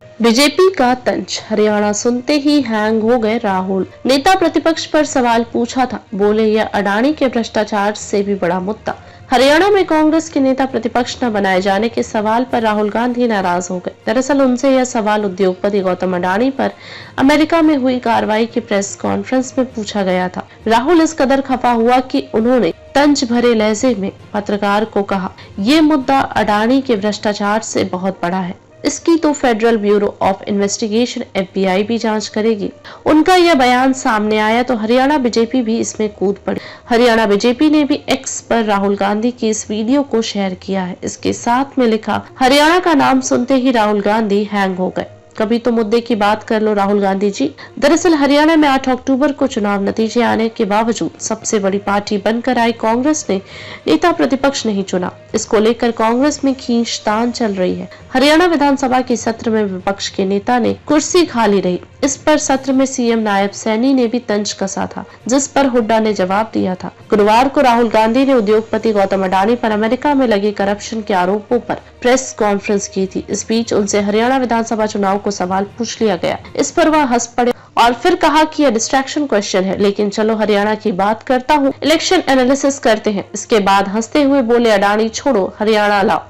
BJP का तंज, हरियाणा सुनते ही हैंग हो गए राहुल। नेता प्रतिपक्ष पर सवाल पूछा था, बोले यह अडानी के भ्रष्टाचार से भी बड़ा मुद्दा। हरियाणा में कांग्रेस के नेता प्रतिपक्ष न बनाए जाने के सवाल पर राहुल गांधी नाराज हो गए। दरअसल उनसे यह सवाल उद्योगपति गौतम अडानी पर अमेरिका में हुई कार्रवाई की प्रेस कॉन्फ्रेंस में पूछा गया था। राहुल इस कदर खफा हुआ कि उन्होंने तंज भरे लहजे में पत्रकार को कहा, ये मुद्दा अडानी के भ्रष्टाचार से बहुत बड़ा है, इसकी तो federal bureau of investigation FBI भी जांच करेगी। उनका यह बयान सामने आया तो हरियाणा बीजेपी भी इसमें कूद पड़ी। हरियाणा बीजेपी ने भी एक्स पर राहुल गांधी की इस वीडियो को शेयर किया है। इसके साथ में लिखा, हरियाणा का नाम सुनते ही राहुल गांधी हैंग हो गए। कभी तो मुद्दे की बात कर लो राहुल गांधी जी। दरअसल हरियाणा में 8 अक्टूबर को चुनाव नतीजे आने के बावजूद सबसे बड़ी पार्टी बनकर आई कांग्रेस ने नेता प्रतिपक्ष नहीं चुना। इसको लेकर कांग्रेस में खींचतान चल रही है। हरियाणा विधानसभा के सत्र में विपक्ष के नेता ने कुर्सी खाली रही। इस पर सत्र में सीएम नायब सैनी ने भी तंज कसा था, जिस पर हुड्डा ने जवाब दिया था। गुरुवार को राहुल गांधी ने उद्योगपति गौतम अडानी पर अमेरिका में लगे करप्शन के आरोपों पर प्रेस कॉन्फ्रेंस की थी। इस बीच उनसे हरियाणा विधानसभा चुनाव को सवाल पूछ लिया गया। इस पर वह हंस पड़े और फिर कहा कि यह डिस्ट्रैक्शन क्वेश्चन है, लेकिन चलो हरियाणा की बात करता हूँ, इलेक्शन एनालिसिस करते हैं। इसके बाद हंसते हुए बोले, अडानी छोड़ो, हरियाणा लाओ।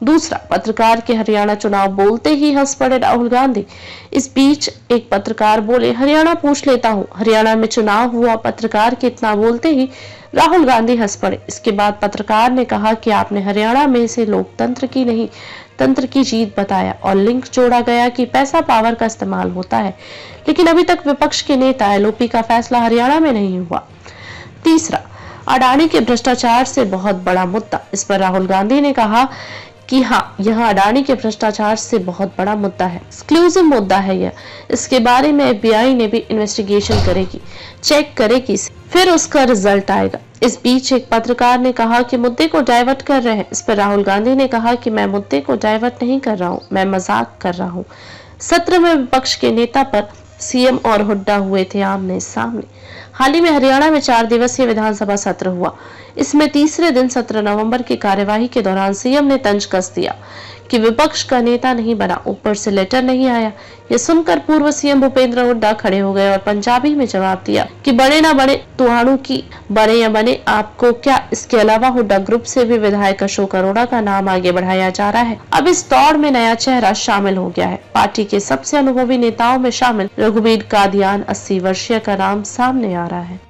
दूसरा, पत्रकार के हरियाणा चुनाव बोलते ही हंस पड़े राहुल गांधी। इस बीच एक पत्रकार बोले, हरियाणा पूछ लेता हूँ, हरियाणा में चुनाव हुआ। पत्रकार के इतना बोलते ही राहुल गांधी हंस पड़े। इसके बाद पत्रकार ने कहा कि आपने हरियाणा में इसे लोकतंत्र की नहीं तंत्र की जीत बताया और लिंक जोड़ा गया कि पैसा पावर का इस्तेमाल होता है, लेकिन अभी तक विपक्ष के नेता LOP का फैसला हरियाणा में नहीं हुआ। तीसरा, अडानी के भ्रष्टाचार से बहुत बड़ा मुद्दा। इस पर राहुल गांधी ने कहा कि हाँ, यह अडानी के भ्रष्टाचार से बहुत बड़ा मुद्दा है, एक्सक्लूसिव मुद्दा है यह। इसके बारे में FBI ने भी इन्वेस्टिगेशन करेगी, चेक करेगी, फिर उसका रिजल्ट आएगा। इस बीच एक पत्रकार ने कहा कि मुद्दे को डाइवर्ट कर रहे हैं। इस पर राहुल गांधी ने कहा कि मैं मुद्दे को डाइवर्ट नहीं कर रहा हूँ, मैं मजाक कर रहा हूँ। सत्र में विपक्ष के नेता पर सीएम और हुड्डा हुए थे आमने सामने। हाल ही में हरियाणा में 4 दिवसीय विधानसभा सत्र हुआ। इसमें तीसरे दिन 17 नवंबर की कार्यवाही के दौरान सीएम ने तंज कस दिया कि विपक्ष का नेता नहीं बना, ऊपर से लेटर नहीं आया। यह सुनकर पूर्व सीएम भूपेंद्र हुड्डा खड़े हो गए और पंजाबी में जवाब दिया कि बने ना बने तुहानू की, बने या बने आपको क्या। इसके अलावा हुड्डा ग्रुप से भी विधायक अशोक अरोड़ा का नाम आगे बढ़ाया जा रहा है। अब इस दौड़ में नया चेहरा शामिल हो गया है। पार्टी के सबसे अनुभवी नेताओं में शामिल रघुवीर कादियान 80 वर्षीय का नाम सामने आ रहा है।